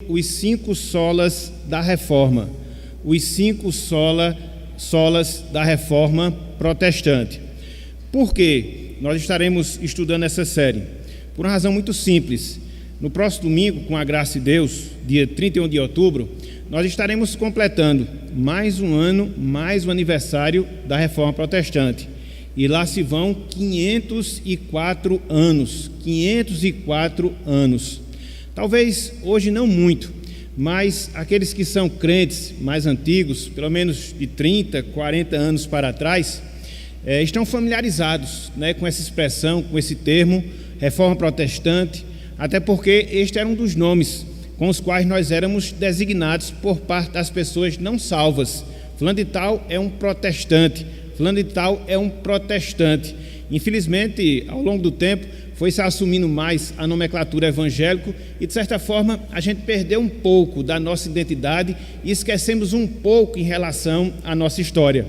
os 5 solas da Reforma, os 5 solas da Reforma protestante. Por que nós estaremos estudando essa série? Por uma razão muito simples. No próximo domingo, com a graça de Deus, dia 31 de outubro, nós estaremos completando mais um ano, mais um aniversário da Reforma Protestante. E lá se vão 504 anos. 504 anos. Talvez hoje não muito, mas aqueles que são crentes mais antigos, pelo menos de 30, 40 anos para trás, estão familiarizados, com essa expressão, com esse termo, Reforma Protestante, até porque este era um dos nomes com os quais nós éramos designados por parte das pessoas não salvas. Fulano de tal é um protestante, fulano de tal é um protestante. Infelizmente, ao longo do tempo, foi se assumindo mais a nomenclatura evangélica e, de certa forma, a gente perdeu um pouco da nossa identidade e esquecemos um pouco em relação à nossa história.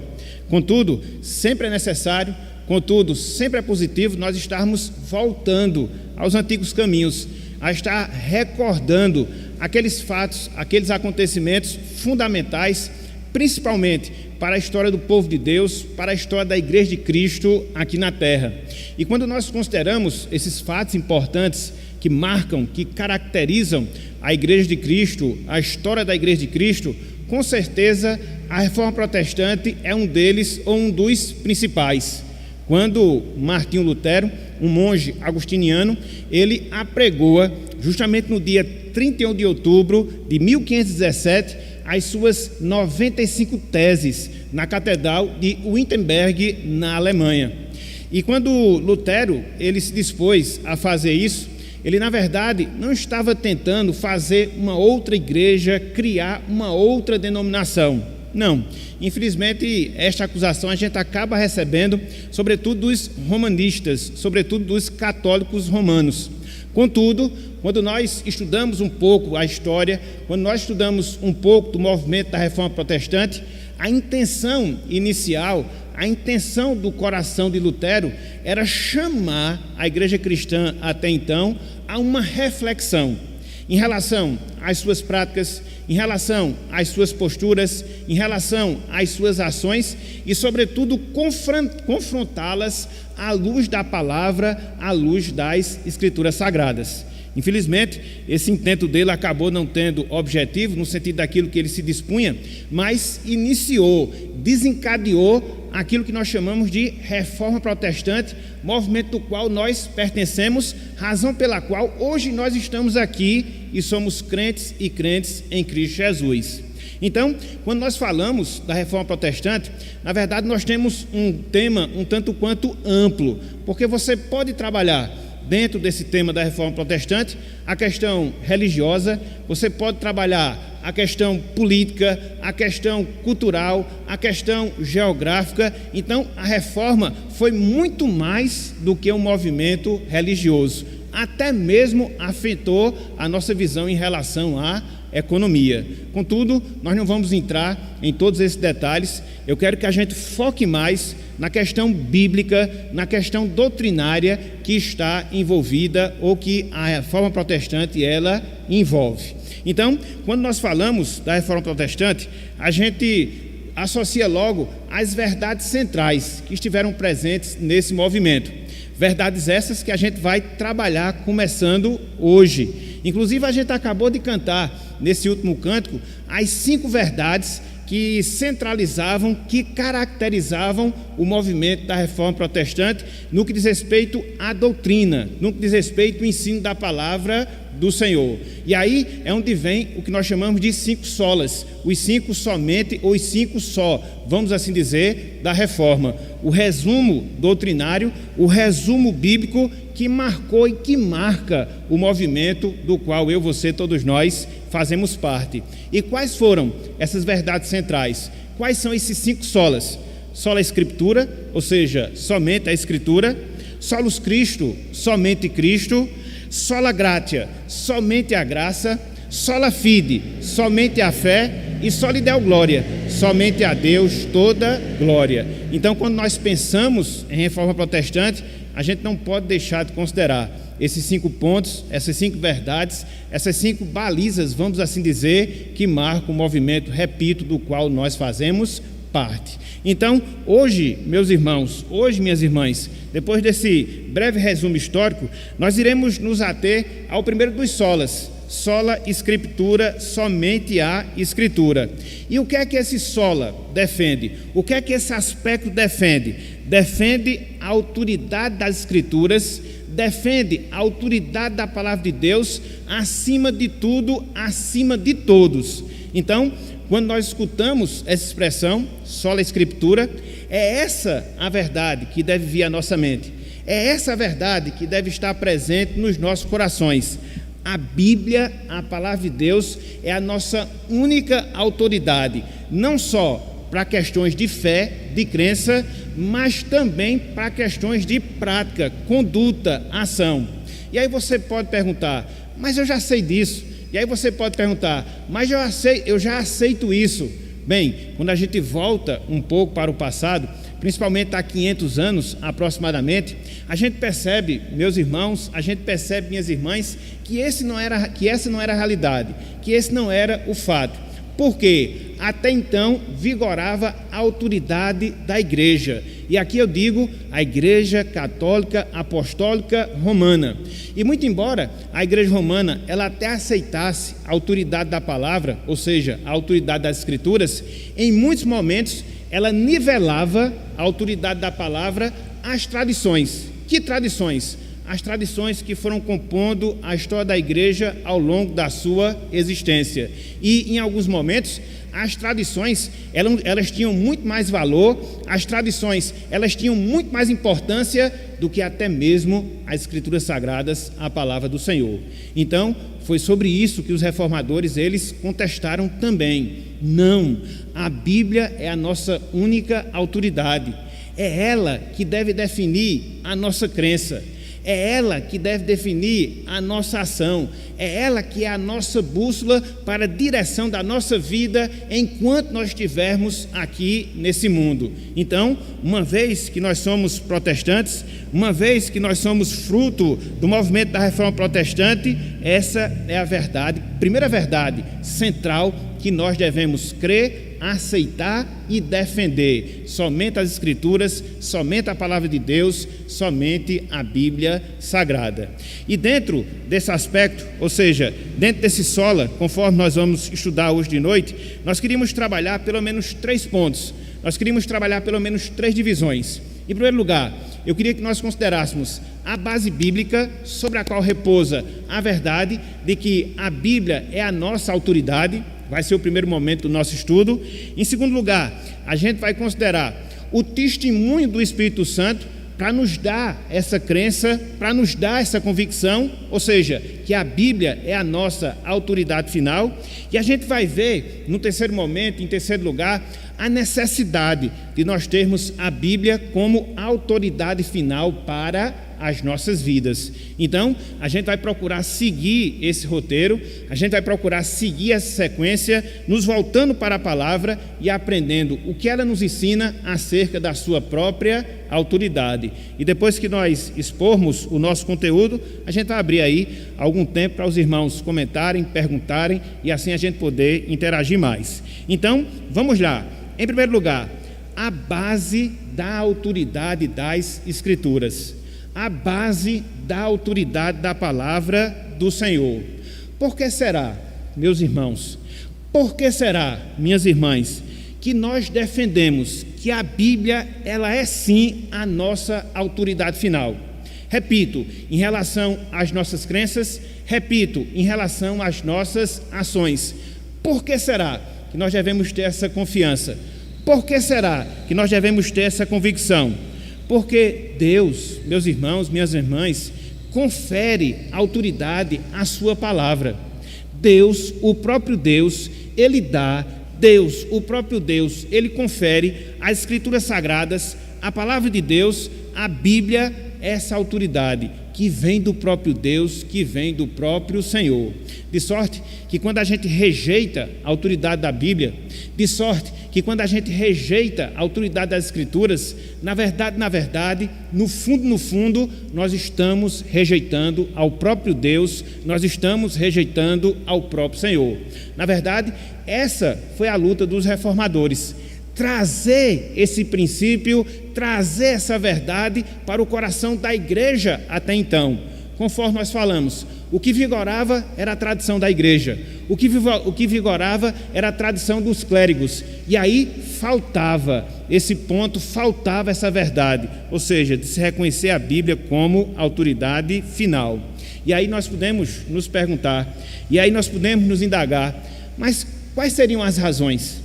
Contudo, sempre é necessário, contudo, sempre é positivo nós estarmos voltando aos antigos caminhos, a estar recordando aqueles fatos, aqueles acontecimentos fundamentais, principalmente para a história do povo de Deus, para a história da Igreja de Cristo aqui na Terra. E quando nós consideramos esses fatos importantes que marcam, que caracterizam a Igreja de Cristo, a história da Igreja de Cristo, com certeza a Reforma Protestante é um deles ou um dos principais. Quando Martinho Lutero, um monge agostiniano, ele apregoa justamente no dia 31 de outubro de 1517 as suas 95 teses na Catedral de Wittenberg, na Alemanha. E quando Lutero ele se dispôs a fazer isso, ele na verdade não estava tentando fazer uma outra igreja, criar uma outra denominação. Não, infelizmente esta acusação a gente acaba recebendo, sobretudo dos romanistas, sobretudo dos católicos romanos. Contudo, quando nós estudamos um pouco a história, quando nós estudamos um pouco do movimento da Reforma Protestante, a intenção inicial, a intenção do coração de Lutero era chamar a igreja cristã até então a uma reflexão em relação às suas práticas, em relação às suas posturas, em relação às suas ações e, sobretudo, confrontá-las à luz da palavra, à luz das Escrituras Sagradas. Infelizmente, esse intento dele acabou não tendo objetivo, no sentido daquilo que ele se dispunha, mas iniciou, desencadeou aquilo que nós chamamos de Reforma Protestante, movimento do qual nós pertencemos, razão pela qual hoje nós estamos aqui e somos crentes e crentes em Cristo Jesus. Então, quando nós falamos da Reforma Protestante, na verdade nós temos um tema um tanto quanto amplo, porque você pode trabalhar dentro desse tema da Reforma Protestante a questão religiosa, você pode trabalhar a questão política, a questão cultural, a questão geográfica. Então, a reforma foi muito mais do que um movimento religioso, até mesmo afetou a nossa visão em relação à economia. Contudo, nós não vamos entrar em todos esses detalhes. Eu quero que a gente foque mais na questão bíblica, na questão doutrinária que está envolvida ou que a Reforma Protestante ela envolve. Então, quando nós falamos da Reforma Protestante, a gente associa logo as verdades centrais que estiveram presentes nesse movimento. Verdades essas que a gente vai trabalhar começando hoje. Inclusive, a gente acabou de cantar, nesse último cântico, as 5 verdades que centralizavam, que caracterizavam o movimento da Reforma Protestante no que diz respeito à doutrina, no que diz respeito ao ensino da palavra do Senhor. E aí é onde vem o que nós chamamos de 5 solas, os 5 somente, ou os 5 só, vamos assim dizer, da Reforma. O resumo doutrinário, o resumo bíblico que marcou e que marca o movimento do qual eu, você, todos nós fazemos parte. E quais foram essas verdades centrais? Quais são esses 5 solas? Sola Escritura, ou seja, somente a Escritura. Solus Christo, somente Cristo. Sola Gratia, somente a graça. Sola Fide, somente a fé. E Soli Deo Glória, somente a Deus toda glória. Então, quando nós pensamos em Reforma Protestante, a gente não pode deixar de considerar esses 5 pontos, essas 5 verdades, essas 5 balizas, vamos assim dizer, que marcam o movimento, repito, do qual nós fazemos parte. Então, hoje, meus irmãos, hoje, minhas irmãs, depois desse breve resumo histórico, nós iremos nos ater ao primeiro dos solas, sola escritura, somente a escritura. E o que é que esse sola defende? O que é que esse aspecto defende? Defende a autoridade das escrituras, defende a autoridade da palavra de Deus, acima de tudo, acima de todos. Então, quando nós escutamos essa expressão, sola escritura, é essa a verdade que deve vir à nossa mente. É essa a verdade que deve estar presente nos nossos corações. A Bíblia, a palavra de Deus, é a nossa única autoridade, não só para questões de fé, de crença, mas também para questões de prática, conduta, ação. E aí você pode perguntar, mas eu já sei disso. E aí você pode perguntar, mas eu já aceito isso. Bem, quando a gente volta um pouco para o passado, principalmente há 500 anos aproximadamente, a gente percebe, meus irmãos, a gente percebe, minhas irmãs, que essa não era a realidade, que esse não era o fato. Por quê? Até então vigorava a autoridade da igreja. E aqui eu digo a Igreja Católica Apostólica Romana. E muito embora a Igreja Romana ela até aceitasse a autoridade da palavra, ou seja, a autoridade das Escrituras, em muitos momentos ela nivelava a autoridade da palavra às tradições. Que tradições? As tradições que foram compondo a história da igreja ao longo da sua existência. E em alguns momentos as tradições elas tinham muito mais valor, as tradições elas tinham muito mais importância do que até mesmo as escrituras sagradas, a palavra do Senhor. Então foi sobre isso que os reformadores eles contestaram também. Não, a Bíblia é a nossa única autoridade, é ela que deve definir a nossa crença. É ela que deve definir a nossa ação, é ela que é a nossa bússola para a direção da nossa vida enquanto nós estivermos aqui nesse mundo. Então, uma vez que nós somos protestantes, uma vez que nós somos fruto do movimento da Reforma Protestante, essa é a verdade, primeira verdade central que nós devemos crer, aceitar e defender. Somente as Escrituras, somente a palavra de Deus, somente a Bíblia Sagrada. E dentro desse aspecto, ou seja, dentro desse sola, conforme nós vamos estudar hoje de noite, nós queríamos trabalhar pelo menos 3 pontos. Nós queríamos trabalhar pelo menos 3 divisões. Em primeiro lugar, eu queria que nós considerássemos a base bíblica sobre a qual repousa a verdade de que a Bíblia é a nossa autoridade. Vai ser o primeiro momento do nosso estudo. Em segundo lugar, a gente vai considerar o testemunho do Espírito Santo para nos dar essa crença, para nos dar essa convicção, ou seja, que a Bíblia é a nossa autoridade final. E a gente vai ver, no terceiro momento, em terceiro lugar, a necessidade de nós termos a Bíblia como autoridade final para as nossas vidas. Então, a gente vai procurar seguir esse roteiro, a gente vai procurar seguir essa sequência, nos voltando para a palavra e aprendendo o que ela nos ensina acerca da sua própria autoridade. E depois que nós expormos o nosso conteúdo, a gente vai abrir aí algum tempo para os irmãos comentarem, perguntarem e assim a gente poder interagir mais. Então, vamos lá. Em primeiro lugar, a base da autoridade das Escrituras. A base da autoridade da palavra do Senhor. Por que será, meus irmãos? Por que será, minhas irmãs, que nós defendemos que a Bíblia, ela é sim a nossa autoridade final? Repito, em relação às nossas crenças, repito, em relação às nossas ações. Por que será que nós devemos ter essa confiança? Por que será que nós devemos ter essa convicção? Porque Deus, meus irmãos, minhas irmãs, confere autoridade à sua palavra. Deus, o próprio Deus, Ele dá, Deus, o próprio Deus, Ele confere às Escrituras Sagradas, a palavra de Deus, a Bíblia, essa autoridade que vem do próprio Deus, que vem do próprio Senhor. De sorte que quando a gente rejeita a autoridade da Bíblia, de sorte que quando a gente rejeita a autoridade das Escrituras, na verdade, no fundo, nós estamos rejeitando ao próprio Deus, nós estamos rejeitando ao próprio Senhor. Na verdade, essa foi a luta dos reformadores. Trazer esse princípio, trazer essa verdade para o coração da igreja até então. Conforme nós falamos, o que vigorava era a tradição da igreja, o que vigorava era a tradição dos clérigos, e aí faltava esse ponto, faltava essa verdade, ou seja, de se reconhecer a Bíblia como autoridade final. E aí nós podemos nos perguntar, e aí nós podemos nos indagar, mas quais seriam as razões?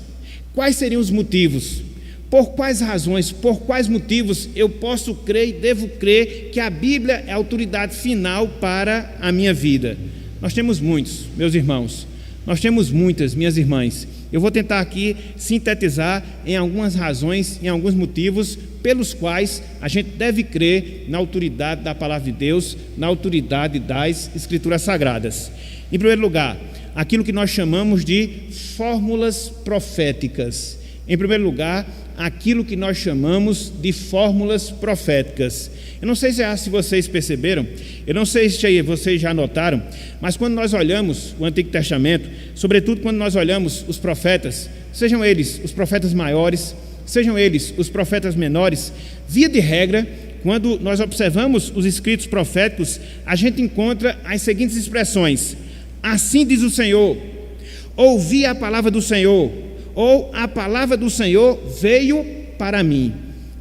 Quais seriam os motivos? Por quais razões, por quais motivos eu posso crer e devo crer que a Bíblia é a autoridade final para a minha vida? Nós temos muitos, meus irmãos, nós temos muitas, minhas irmãs. Eu vou tentar aqui sintetizar em algumas razões, em alguns motivos pelos quais a gente deve crer na autoridade da palavra de Deus, na autoridade das Escrituras Sagradas. Em primeiro lugar, aquilo que nós chamamos de fórmulas proféticas. Em primeiro lugar, aquilo que nós chamamos de fórmulas proféticas. Eu não sei se vocês perceberam, eu não sei se vocês já notaram, mas quando nós olhamos o Antigo Testamento, sobretudo quando nós olhamos os profetas, sejam eles os profetas maiores, sejam eles os profetas menores, via de regra, quando nós observamos os escritos proféticos, a gente encontra as seguintes expressões: assim diz o Senhor, ouvi a palavra do Senhor, ou a palavra do Senhor veio para mim.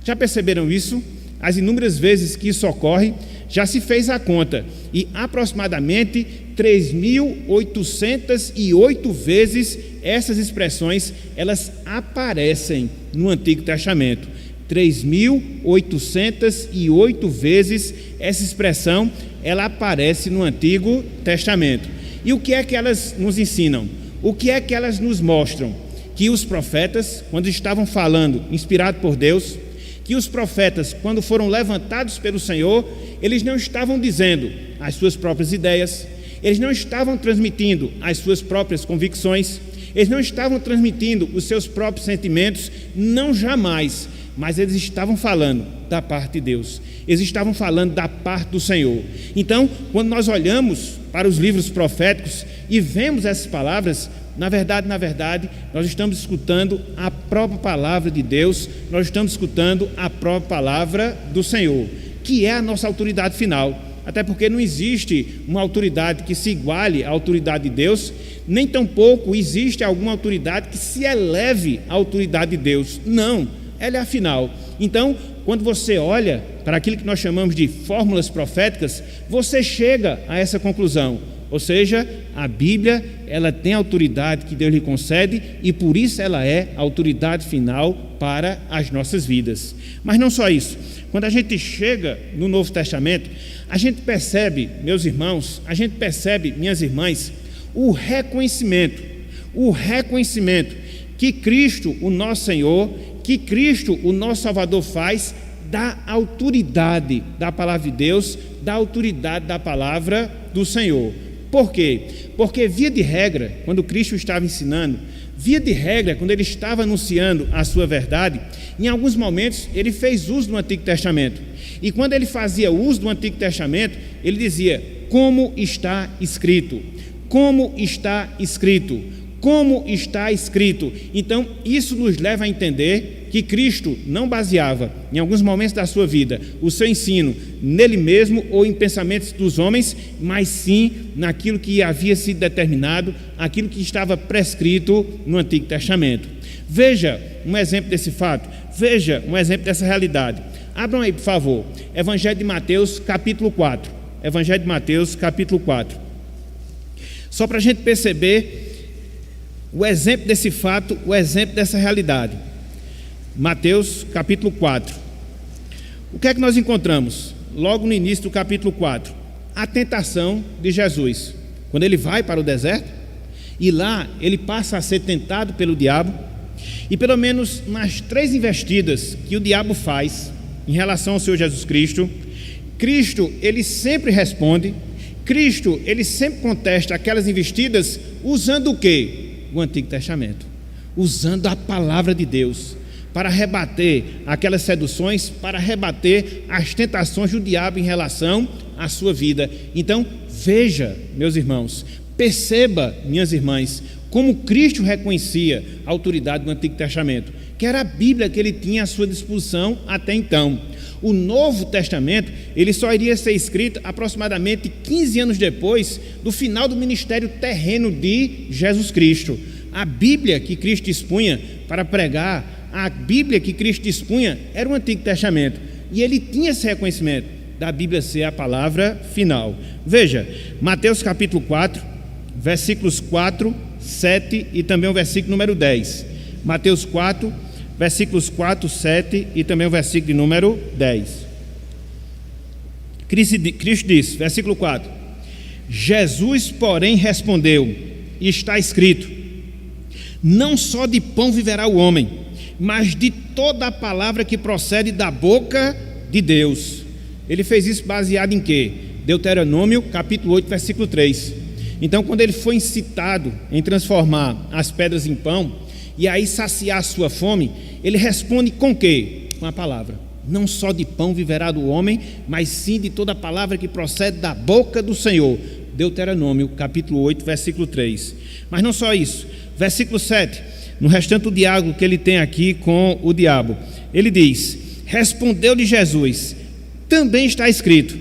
Já perceberam isso? As inúmeras vezes que isso ocorre, já se fez a conta, e aproximadamente 3.808 vezes essas expressões, elas aparecem no Antigo Testamento. 3.808 vezes essa expressão, ela aparece no Antigo Testamento. E o que é que elas nos ensinam? O que é que elas nos mostram? Que os profetas, quando estavam falando, inspirados por Deus, que os profetas, quando foram levantados pelo Senhor, eles não estavam dizendo as suas próprias ideias, eles não estavam transmitindo as suas próprias convicções, eles não estavam transmitindo os seus próprios sentimentos, não jamais, mas eles estavam falando da parte de Deus, eles estavam falando da parte do Senhor. Então, quando nós olhamos para os livros proféticos e vemos essas palavras, na verdade, nós estamos escutando a própria palavra de Deus, nós estamos escutando a própria palavra do Senhor, que é a nossa autoridade final, até porque não existe uma autoridade que se iguale à autoridade de Deus, nem tampouco existe alguma autoridade que se eleve à autoridade de Deus, não, ela é a final. Então, quando você olha para aquilo que nós chamamos de fórmulas proféticas, você chega a essa conclusão. Ou seja, a Bíblia, ela tem a autoridade que Deus lhe concede e por isso ela é a autoridade final para as nossas vidas. Mas não só isso. Quando a gente chega no Novo Testamento, a gente percebe, meus irmãos, a gente percebe, minhas irmãs, o reconhecimento que Cristo, o nosso Senhor, que Cristo, o nosso Salvador, faz da autoridade da palavra de Deus, da autoridade da palavra do Senhor. Por quê? Porque, via de regra, quando Cristo estava ensinando, via de regra, quando ele estava anunciando a sua verdade, em alguns momentos ele fez uso do Antigo Testamento. E quando ele fazia uso do Antigo Testamento, ele dizia: como está escrito, como está escrito, como está escrito. Então, isso nos leva a entender que Cristo não baseava, em alguns momentos da sua vida, o seu ensino nele mesmo ou em pensamentos dos homens, mas sim naquilo que havia sido determinado, aquilo que estava prescrito no Antigo Testamento. Veja um exemplo desse fato, veja um exemplo dessa realidade. Abram aí, por favor, Evangelho de Mateus, capítulo 4. Evangelho de Mateus, capítulo 4. Só para a gente perceber o exemplo desse fato, o exemplo dessa realidade. Mateus capítulo 4. O que é que nós encontramos? Logo no início do capítulo 4, a tentação de Jesus, quando ele vai para o deserto e lá ele passa a ser tentado pelo diabo, e pelo menos nas 3 investidas que o diabo faz em relação ao Senhor Jesus Cristo, Cristo ele sempre responde, Cristo ele sempre contesta aquelas investidas usando o quê? O Antigo Testamento. usando a palavra de Deus para rebater aquelas seduções, para rebater as tentações do diabo em relação à sua vida. Então, veja, meus irmãos, perceba, minhas irmãs, como Cristo reconhecia a autoridade do Antigo Testamento, que era a Bíblia que ele tinha à sua disposição até então. O Novo Testamento, ele só iria ser escrito aproximadamente 15 anos depois do final do ministério terreno de Jesus Cristo. A Bíblia que Cristo dispunha para pregar, a Bíblia que Cristo dispunha era o Antigo Testamento, e ele tinha esse reconhecimento da Bíblia ser a palavra final. Veja, Mateus capítulo 4, versículos 4, 7 e também o versículo número 10. Mateus 4, versículos 4, 7 e também o versículo de número 10. Cristo diz, versículo 4: Jesus, porém, respondeu: está escrito, não só de pão viverá o homem, mas de toda a palavra que procede da boca de Deus. Ele fez isso baseado em quê? Deuteronômio capítulo 8, versículo 3. Então, quando ele foi incitado em transformar as pedras em pão e aí saciar a sua fome, ele responde com o quê? Com a palavra. Não só de pão viverá do homem, mas sim de toda a palavra que procede da boca do Senhor. Deuteronômio capítulo 8, versículo 3. Mas não só isso, versículo 7, no restante do diálogo que ele tem aqui com o diabo, ele diz: respondeu-lhe Jesus, também está escrito,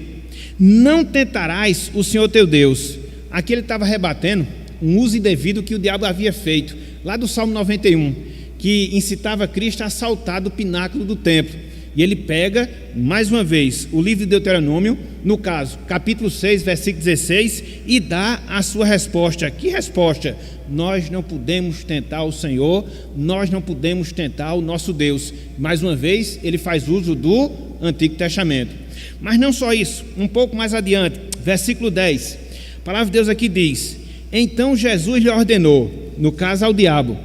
não tentarás o Senhor teu Deus. Aqui ele estava rebatendo um uso indevido que o diabo havia feito, lá do Salmo 91, que incitava Cristo a saltar do pináculo do templo. E ele pega, mais uma vez, o livro de Deuteronômio, no caso, capítulo 6, versículo 16, e dá a sua resposta. Que resposta? Nós não podemos tentar o Senhor, nós não podemos tentar o nosso Deus. Mais uma vez, ele faz uso do Antigo Testamento. Mas não só isso, um pouco mais adiante, versículo 10, a palavra de Deus aqui diz: então Jesus lhe ordenou, no caso ao diabo,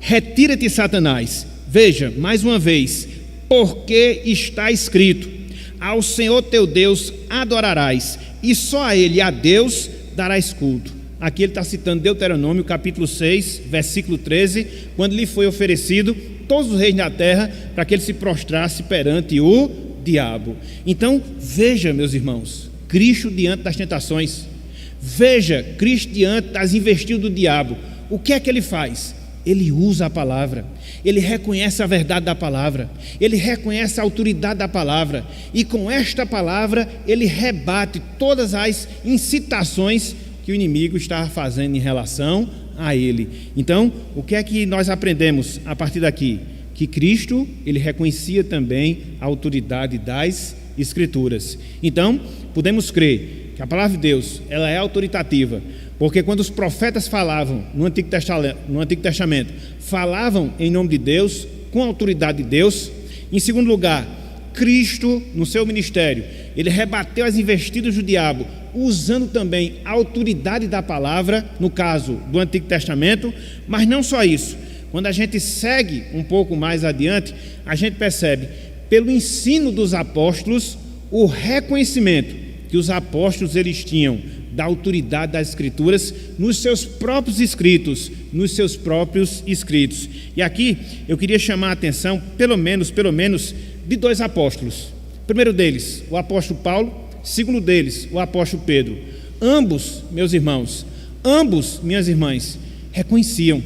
retira-te, Satanás. Veja, mais uma vez, porque está escrito, ao Senhor teu Deus adorarás, e só a Ele, a Deus, darás culto. Aqui ele está citando Deuteronômio capítulo 6, versículo 13, quando lhe foi oferecido todos os reis da terra para que ele se prostrasse perante o diabo. Então veja, meus irmãos, Cristo diante das tentações, veja Cristo diante das investidas do diabo. O que é que ele faz? Ele usa a palavra, ele reconhece a verdade da palavra, ele reconhece a autoridade da palavra, e com esta palavra ele rebate todas as incitações que o inimigo estava fazendo em relação a ele. Então, o que é que nós aprendemos a partir daqui? Que Cristo, ele reconhecia também a autoridade das Escrituras. Então, podemos crer que a palavra de Deus, ela é autoritativa, porque quando os profetas falavam no Antigo Testamento, falavam em nome de Deus, com a autoridade de Deus. Em segundo lugar, Cristo, no seu ministério, ele rebateu as investidas do diabo, usando também a autoridade da palavra, no caso do Antigo Testamento. Mas não só isso, quando a gente segue um pouco mais adiante, a gente percebe, pelo ensino dos apóstolos, o reconhecimento que os apóstolos eles tinham da autoridade das Escrituras nos seus próprios escritos, E aqui eu queria chamar a atenção, pelo menos, de dois apóstolos. O primeiro deles, o apóstolo Paulo. Segundo deles, o apóstolo Pedro. Ambos, meus irmãos, minhas irmãs, reconheciam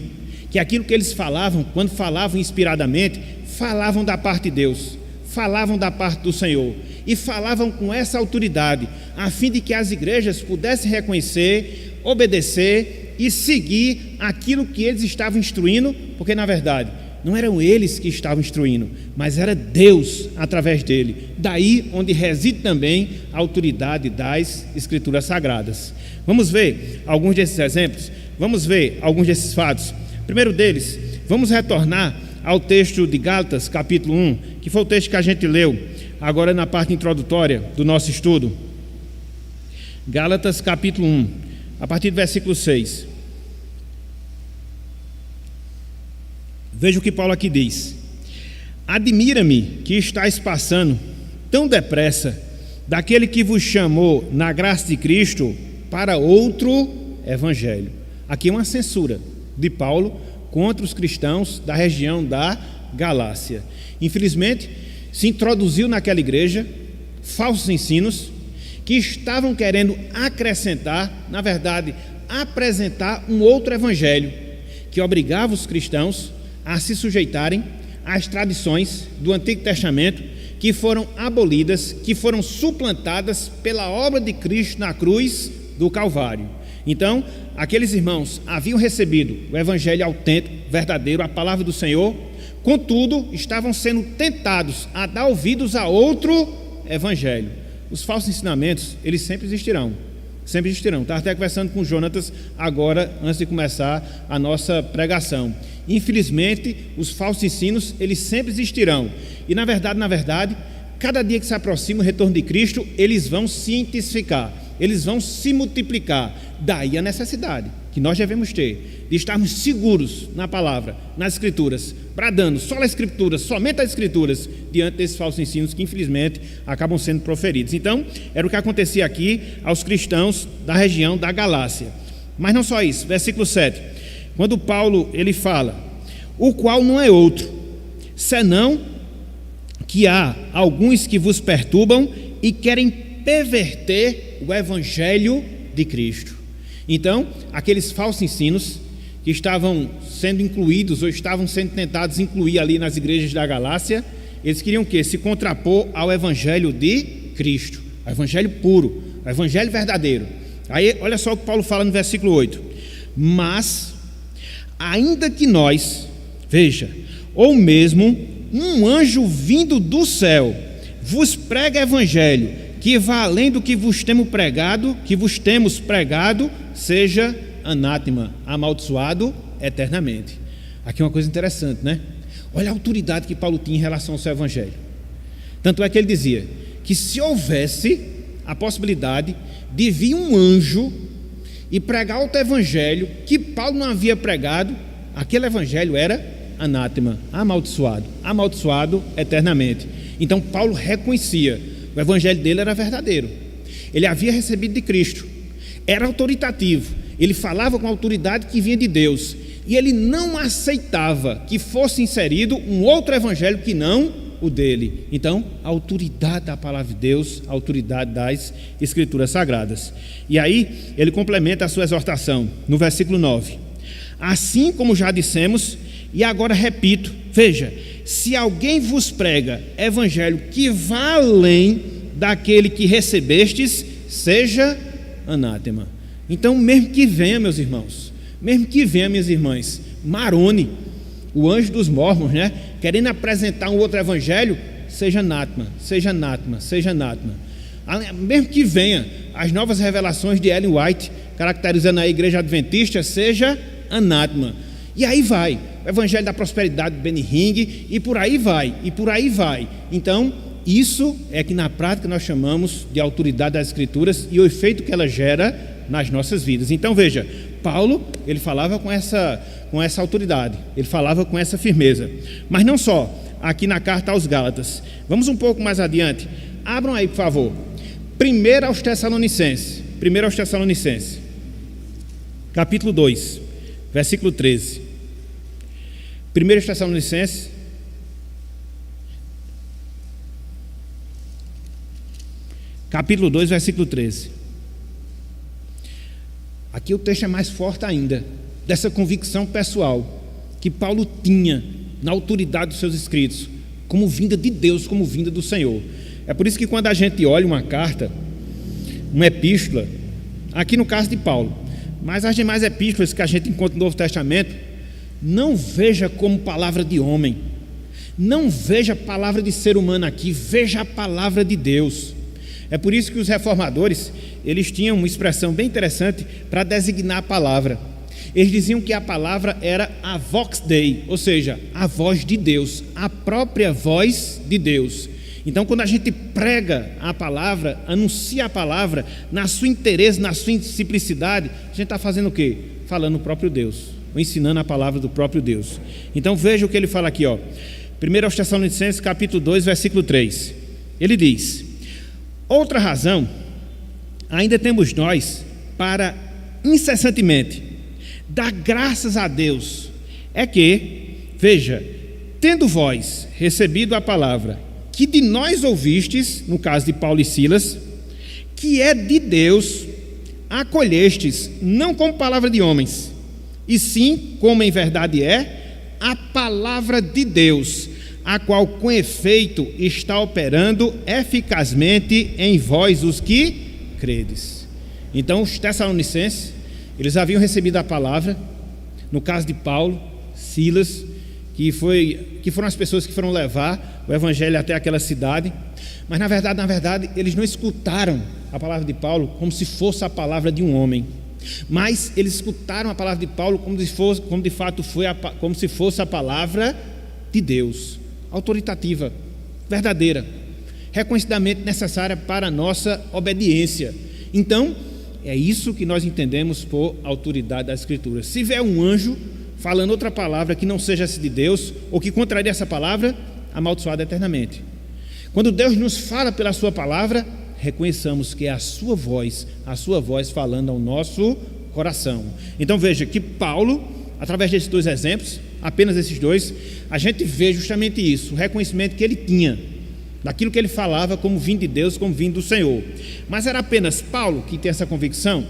que aquilo que eles falavam, quando falavam inspiradamente, falavam da parte de Deus, falavam da parte do Senhor, e falavam com essa autoridade, a fim de que as igrejas pudessem reconhecer, obedecer e seguir aquilo que eles estavam instruindo, porque na verdade não eram eles que estavam instruindo, mas era Deus através dele. Daí onde reside também a autoridade das Escrituras Sagradas. Vamos ver alguns desses exemplos, vamos ver alguns desses fatos. Primeiro deles, vamos retornar ao texto de Gálatas, capítulo 1, que foi o texto que a gente leu agora na parte introdutória do nosso estudo. Gálatas, capítulo 1, a partir do versículo 6. Veja o que Paulo aqui diz: admira-me que estáis passando tão depressa daquele que vos chamou na graça de Cristo para outro evangelho. Aqui é uma censura de Paulo contra os cristãos da região da Galácia. Infelizmente, se introduziu naquela igreja falsos ensinos que estavam querendo acrescentar, na verdade, apresentar um outro evangelho que obrigava os cristãos a se sujeitarem às tradições do Antigo Testamento que foram abolidas, que foram suplantadas pela obra de Cristo na cruz do Calvário. Então, aqueles irmãos haviam recebido o evangelho autêntico, verdadeiro, a palavra do Senhor, contudo, estavam sendo tentados a dar ouvidos a outro evangelho. Os falsos ensinamentos, eles sempre existirão. Sempre existirão. Estava até conversando com o Jonatas agora, antes de começar a nossa pregação. Infelizmente, os falsos ensinos, eles sempre existirão. E na verdade, cada dia que se aproxima o retorno de Cristo, eles vão se intensificar, eles vão se multiplicar. Daí a necessidade que nós devemos ter de estarmos seguros na palavra, nas Escrituras, bradando só as Escrituras, somente as Escrituras, diante desses falsos ensinos que infelizmente acabam sendo proferidos. Então, era o que acontecia aqui aos cristãos da região da Galácia. Mas não só isso, versículo 7, quando Paulo ele fala, o qual não é outro, senão que há alguns que vos perturbam e querem perverter o evangelho de Cristo. Então, aqueles falsos ensinos que estavam sendo incluídos ou estavam sendo tentados incluir ali nas igrejas da Galácia, eles queriam o quê? Se contrapor ao evangelho de Cristo, o evangelho puro, o evangelho verdadeiro. Aí, olha só o que Paulo fala no versículo 8. Mas, ainda que nós, veja, ou mesmo um anjo vindo do céu vos prega evangelho que vá além do que vos temos pregado, seja anátema, amaldiçoado eternamente. Aqui é uma coisa interessante, né? Olha a autoridade que Paulo tinha em relação ao seu evangelho. Tanto é que ele dizia que se houvesse a possibilidade de vir um anjo e pregar outro evangelho que Paulo não havia pregado, aquele evangelho era anátema, amaldiçoado eternamente. Então Paulo reconhecia, o evangelho dele era verdadeiro, ele havia recebido de Cristo, era autoritativo, ele falava com a autoridade que vinha de Deus, e ele não aceitava que fosse inserido um outro evangelho que não o dele. Então, a autoridade da palavra de Deus, a autoridade das Escrituras Sagradas. E aí, ele complementa a sua exortação, no versículo 9. Assim como já dissemos, e agora repito, veja, se alguém vos prega evangelho que vá além daquele que recebestes, seja anátema. Então, mesmo que venha, meus irmãos, mesmo que venha, minhas irmãs, Marone, o anjo dos mormons, né, querendo apresentar um outro evangelho, seja anátema. Mesmo que venha as novas revelações de Ellen White, caracterizando a igreja adventista, seja anátema. E aí vai, o evangelho da prosperidade de Benny Hinn, e por aí vai. Então, isso é que na prática nós chamamos de autoridade das Escrituras e o efeito que ela gera nas nossas vidas. Então veja, Paulo, ele falava com essa autoridade, ele falava com essa firmeza. Mas não só, aqui na carta aos Gálatas. Vamos um pouco mais adiante. Abram aí, por favor. 1 aos Tessalonicenses, capítulo 2, versículo 13. 1 aos Tessalonicenses, capítulo 2, versículo 13. Aqui o texto é mais forte ainda, dessa convicção pessoal que Paulo tinha na autoridade dos seus escritos, como vinda de Deus, como vinda do Senhor. É por isso que quando a gente olha uma carta, uma epístola, aqui no caso de Paulo, mas as demais epístolas que a gente encontra no Novo Testamento, não veja como palavra de homem, não veja palavra de ser humano aqui, veja a palavra de Deus. É por isso que os reformadores, eles tinham uma expressão bem interessante para designar a palavra. Eles diziam que a palavra era a vox Dei, ou seja, a voz de Deus, a própria voz de Deus. Então, quando a gente prega a palavra, anuncia a palavra, na sua interesse, na sua simplicidade, a gente está fazendo o quê? Falando o próprio Deus, ou ensinando a palavra do próprio Deus. Então, veja o que ele fala aqui, 1 aos Tessalonicenses, capítulo 2, versículo 3. Ele diz: outra razão, ainda temos nós, para incessantemente dar graças a Deus é que, veja, tendo vós recebido a palavra que de nós ouvistes, no caso de Paulo e Silas, que é de Deus, acolhestes, não como palavra de homens, e sim, como em verdade é, a palavra de Deus, a qual com efeito está operando eficazmente em vós os que credes. Então os tessalonicenses, eles haviam recebido a palavra, no caso de Paulo, Silas, que foram as pessoas que foram levar o evangelho até aquela cidade, mas na verdade, eles não escutaram a palavra de Paulo como se fosse a palavra de um homem, mas eles escutaram a palavra de Paulo como se fosse a palavra de Deus, autoritativa, verdadeira, reconhecidamente necessária para a nossa obediência. Então, é isso que nós entendemos por autoridade da Escritura. Se vier um anjo falando outra palavra que não seja essa de Deus, ou que contraria essa palavra, amaldiçoado eternamente. Quando Deus nos fala pela sua palavra, reconheçamos que é a sua voz falando ao nosso coração. Então veja que Paulo, através desses dois exemplos, apenas esses dois, a gente vê justamente isso, o reconhecimento que ele tinha daquilo que ele falava como vindo de Deus, como vindo do Senhor. Mas era apenas Paulo que tinha essa convicção?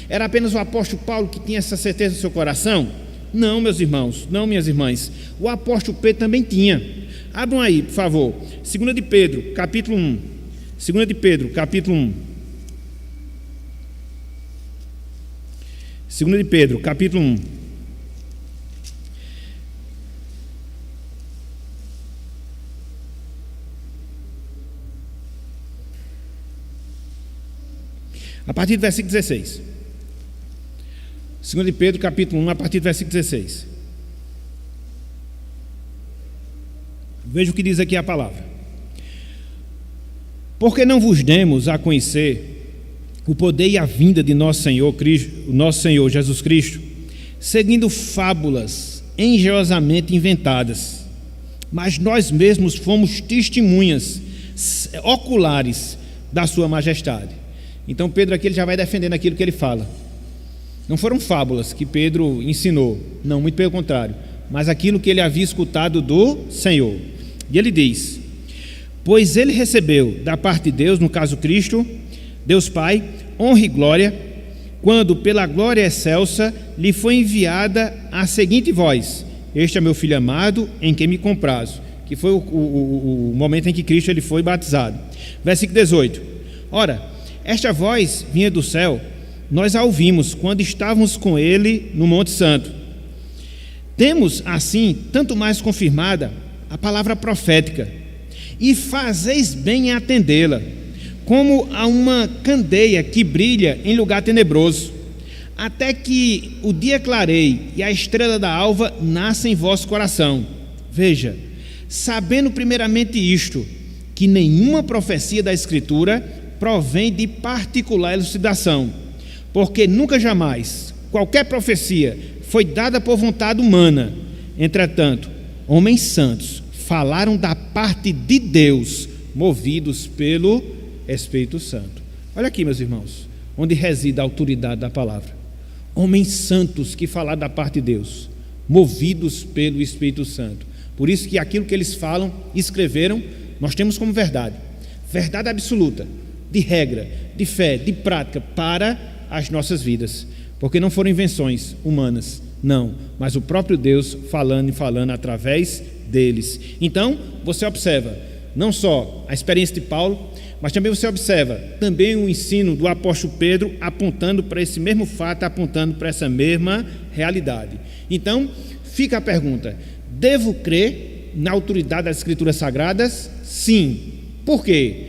Era apenas o apóstolo Paulo que tinha essa certeza no seu coração? Não, meus irmãos, não, minhas irmãs. O apóstolo Pedro também tinha. Abram aí, por favor, 2 de Pedro, capítulo 1. 2 de Pedro, capítulo 1. 2 de Pedro, capítulo 1. A partir do versículo 16. 2 de Pedro, capítulo 1, a partir do versículo 16. Veja o que diz aqui a palavra. Porque não vos demos a conhecer o poder e a vinda de nosso Senhor Jesus Cristo, seguindo fábulas engenhosamente inventadas, mas nós mesmos fomos testemunhas oculares da sua majestade. Então Pedro aqui ele já vai defendendo aquilo que ele fala. Não foram fábulas que Pedro ensinou, não, muito pelo contrário, mas aquilo que ele havia escutado do Senhor. E ele diz: pois ele recebeu da parte de Deus, no caso Cristo, Deus Pai, honra e glória, quando pela glória excelsa lhe foi enviada a seguinte voz: este é meu filho amado, em quem me comprazo, que foi o momento em que Cristo ele foi batizado. Versículo 18. Ora, esta voz vinha do céu, nós a ouvimos quando estávamos com ele no Monte Santo. Temos assim tanto mais confirmada a palavra profética, e fazeis bem em atendê-la, como a uma candeia que brilha em lugar tenebroso, até que o dia clareie e a estrela da alva nasça em vosso coração. Veja, sabendo primeiramente isto, que nenhuma profecia da Escritura provém de particular elucidação, porque nunca jamais qualquer profecia foi dada por vontade humana. Entretanto, homens santos falaram da parte de Deus, movidos pelo Espírito Santo. Olha aqui, meus irmãos, onde reside a autoridade da palavra. Homens santos que falaram da parte de Deus, movidos pelo Espírito Santo. Por isso que aquilo que eles falam, escreveram, nós temos como verdade. Verdade absoluta, de regra, de fé, de prática para as nossas vidas. Porque não foram invenções humanas, não, mas o próprio Deus falando e falando através deles. Então, você observa não só a experiência de Paulo, mas também você observa também o ensino do apóstolo Pedro apontando para esse mesmo fato, apontando para essa mesma realidade. Então, fica a pergunta: devo crer na autoridade das Escrituras Sagradas? Sim. Por quê?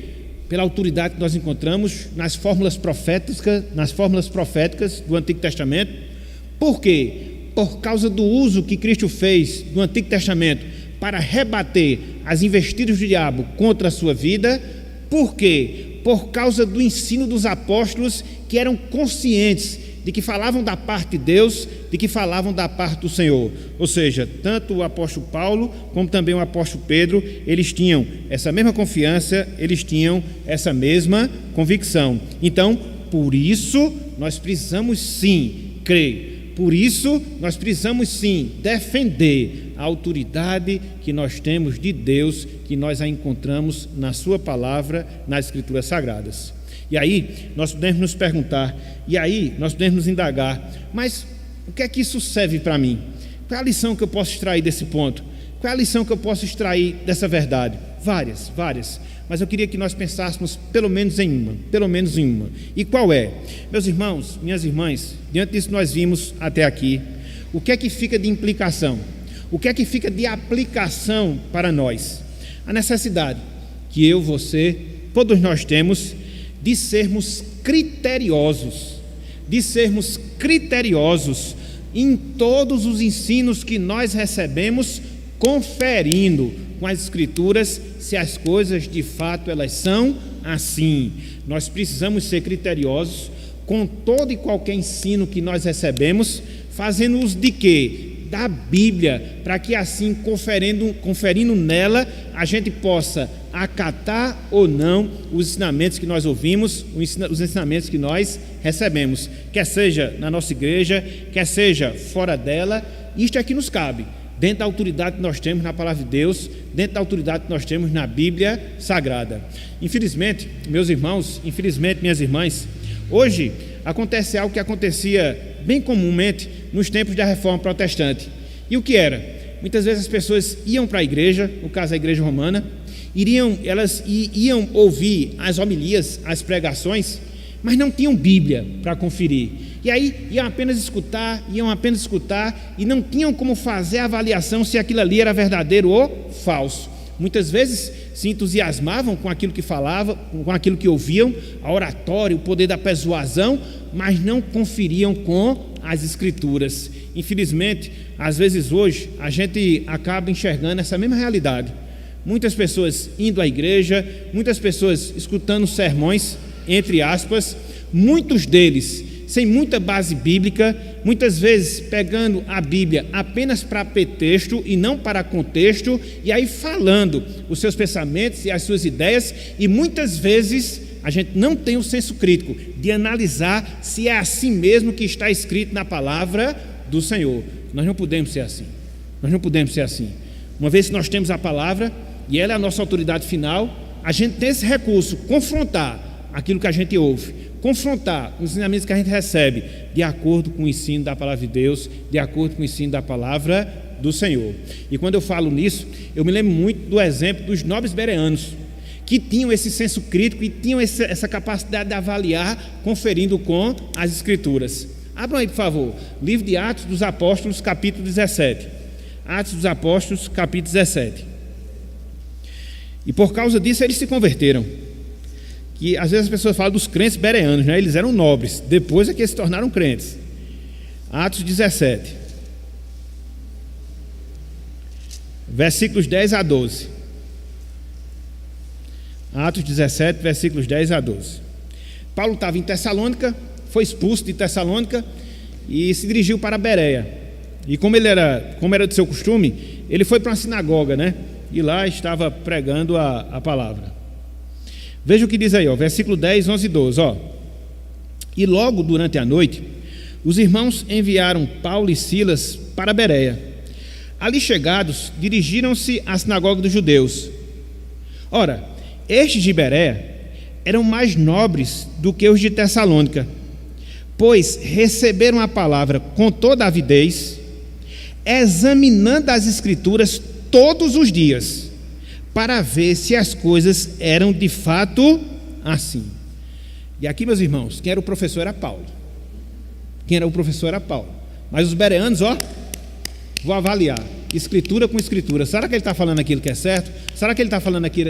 Pela autoridade que nós encontramos nas fórmulas proféticas do Antigo Testamento. Por quê? Por causa do uso que Cristo fez do Antigo Testamento para rebater as investidas do diabo contra a sua vida. Por quê? Por causa do ensino dos apóstolos, que eram conscientes de que falavam da parte de Deus, de que falavam da parte do Senhor. Ou seja, tanto o apóstolo Paulo como também o apóstolo Pedro, eles tinham essa mesma confiança, eles tinham essa mesma convicção. Então, por isso, nós precisamos sim crer Por isso, nós precisamos sim defender a autoridade que nós temos de Deus, que nós a encontramos na sua palavra, nas Escrituras Sagradas. E aí, nós podemos nos perguntar, e aí nós podemos nos indagar, mas o que é que isso serve para mim? Qual é a lição que eu posso extrair desse ponto? Qual é a lição que eu posso extrair dessa verdade? Várias. Mas eu queria que nós pensássemos pelo menos em uma. E qual é? Meus irmãos, minhas irmãs, diante disso que nós vimos até aqui, o que é que fica de implicação? O que é que fica de aplicação para nós? A necessidade que eu, você, todos nós temos de sermos criteriosos em todos os ensinos que nós recebemos, conferindo com as Escrituras se as coisas de fato elas são assim. Nós precisamos ser criteriosos com todo e qualquer ensino que nós recebemos, fazendo uso de quê? Da Bíblia, para que assim, conferindo nela, a gente possa acatar ou não os ensinamentos que nós ouvimos, os ensinamentos que nós recebemos, quer seja na nossa igreja, quer seja fora dela. Isto é que nos cabe, dentro da autoridade que nós temos na palavra de Deus, dentro da autoridade que nós temos na Bíblia Sagrada. Infelizmente, meus irmãos, minhas irmãs, hoje acontece algo que acontecia bem comumente nos tempos da Reforma Protestante. E o que era? Muitas vezes as pessoas iam para a igreja, no caso a igreja romana, elas iam ouvir as homilias, as pregações, mas não tinham Bíblia para conferir. E aí iam apenas escutar e não tinham como fazer a avaliação se aquilo ali era verdadeiro ou falso. Muitas vezes se entusiasmavam com aquilo que falavam, com aquilo que ouviam, a oratória, o poder da persuasão, mas não conferiam com as Escrituras. Infelizmente, às vezes hoje, a gente acaba enxergando essa mesma realidade. Muitas pessoas indo à igreja, muitas pessoas escutando sermões, entre aspas, muitos deles sem muita base bíblica, muitas vezes pegando a Bíblia apenas para pretexto e não para contexto, e aí falando os seus pensamentos e as suas ideias, e muitas vezes a gente não tem o senso crítico de analisar se é assim mesmo que está escrito na palavra do Senhor. Nós não podemos ser assim. Uma vez que nós temos a palavra, e ela é a nossa autoridade final, a gente tem esse recurso, confrontar aquilo que a gente ouve, confrontar os ensinamentos que a gente recebe de acordo com o ensino da palavra de Deus, de acordo com o ensino da palavra do Senhor. E quando eu falo nisso, eu me lembro muito do exemplo dos nobres bereanos, que tinham esse senso crítico e tinham essa capacidade de avaliar, conferindo com as Escrituras. Abram aí, por favor, livro de Atos dos Apóstolos, capítulo 17. Atos dos Apóstolos, capítulo 17. E por causa disso eles se converteram. Que às vezes as pessoas falam dos crentes bereanos, né? Eles eram nobres, depois é que eles se tornaram crentes. Atos 17, versículos 10 a 12. Atos 17, versículos 10 a 12. Paulo estava em Tessalônica, foi expulso de Tessalônica e se dirigiu para Bereia. E como era de seu costume, ele foi para uma sinagoga, né? E lá estava pregando a palavra. Veja o que diz aí, versículo 10, 11 e 12. E logo durante a noite, os irmãos enviaram Paulo e Silas para Bereia. Ali chegados, dirigiram-se à sinagoga dos judeus. Ora, estes de Bereia eram mais nobres do que os de Tessalônica, pois receberam a palavra com toda avidez, examinando as Escrituras todos os dias, para ver se as coisas eram de fato assim. E aqui, meus irmãos, quem era o professor era Paulo. Mas os bereanos, vou avaliar Escritura com Escritura. Será que ele está falando aquilo que é certo? Será que ele está falando aquilo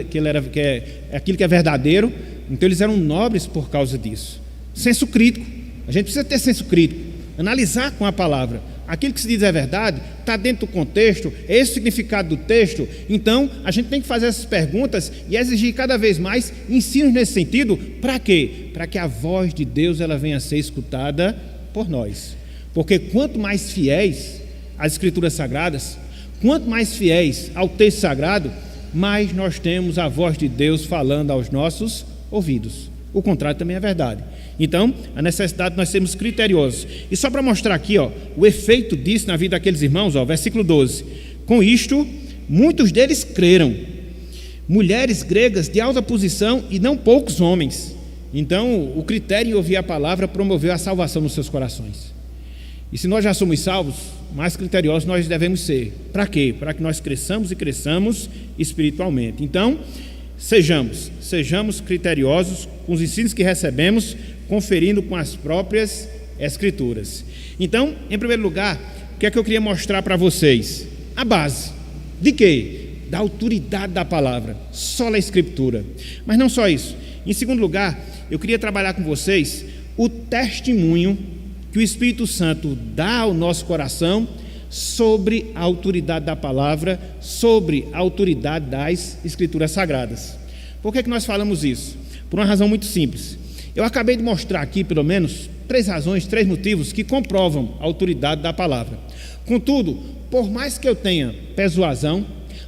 aquilo que é verdadeiro? Então eles eram nobres por causa disso. Senso crítico. A gente precisa ter senso crítico, analisar com a palavra. Aquilo que se diz é verdade, está dentro do contexto, é esse o significado do texto. Então a gente tem que fazer essas perguntas e exigir cada vez mais ensinos nesse sentido. Para quê? Para que a voz de Deus ela venha a ser escutada por nós. Porque quanto mais fiéis às Escrituras Sagradas, quanto mais fiéis ao texto sagrado, mais nós temos a voz de Deus falando aos nossos ouvidos. o contrário também é verdade. Então, a necessidade de nós sermos criteriosos. E só para mostrar aqui, o efeito disso na vida daqueles irmãos, versículo 12. Com isto, muitos deles creram, mulheres gregas de alta posição e não poucos homens. Então, o critério em ouvir a palavra promoveu a salvação nos seus corações. E se nós já somos salvos, mais criteriosos nós devemos ser. Para quê? Para que nós cresçamos e cresçamos espiritualmente. Então, sejamos criteriosos com os ensinos que recebemos, conferindo com as próprias Escrituras. Então, em primeiro lugar, o que é que eu queria mostrar para vocês? A base. De quê? Da autoridade da palavra. Só a Escritura. Mas não só isso. Em segundo lugar, eu queria trabalhar com vocês o testemunho que o Espírito Santo dá ao nosso coração sobre a autoridade da palavra, sobre a autoridade das Escrituras Sagradas. Por que nós falamos isso? Por uma razão muito simples. Eu acabei de mostrar aqui, pelo menos, 3 razões, 3 motivos que comprovam a autoridade da palavra. Contudo, por mais que eu tenha persuasão,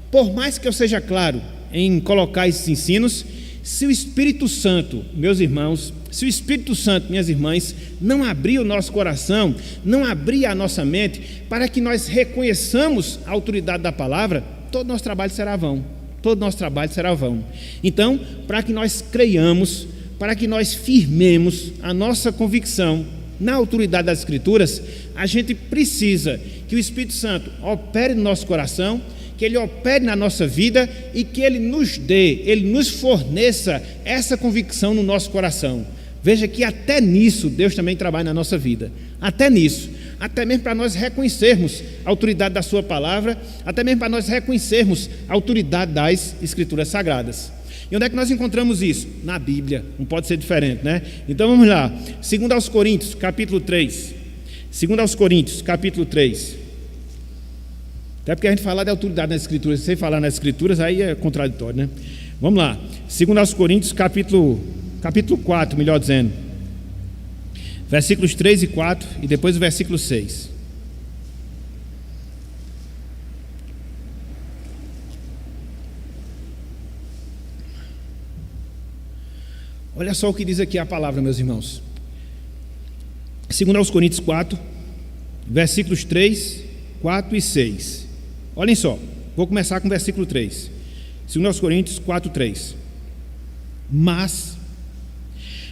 por mais que eu seja claro em colocar esses ensinos, se o Espírito Santo, meus irmãos, se o Espírito Santo, minhas irmãs, não abrir o nosso coração, não abrir a nossa mente, para que nós reconheçamos a autoridade da palavra, todo nosso trabalho será vão. Todo nosso trabalho será vão. Então, para que nós creiamos, para que nós firmemos a nossa convicção na autoridade das Escrituras, a gente precisa que o Espírito Santo opere no nosso coração, que Ele opere na nossa vida e que Ele nos dê, Ele nos forneça essa convicção no nosso coração. Veja que até nisso Deus também trabalha na nossa vida, até nisso, até mesmo para nós reconhecermos a autoridade da Sua palavra, até mesmo para nós reconhecermos a autoridade das Escrituras Sagradas. E onde é que nós encontramos isso? Na Bíblia, não pode ser diferente, né? Então vamos lá, 2 Coríntios, capítulo 3, 2 Coríntios, capítulo 3. Até porque a gente falar de autoridade nas Escrituras, sem falar nas Escrituras, aí é contraditório, né? Vamos lá, 2 Coríntios, capítulo 4, melhor dizendo, versículos 3 e 4, e depois o versículo 6. Olha só o que diz aqui a palavra, meus irmãos. 2 Coríntios 4, versículos 3, 4 e 6. Olhem só, vou começar com o versículo 3. 2 Coríntios 4, 3. Mas,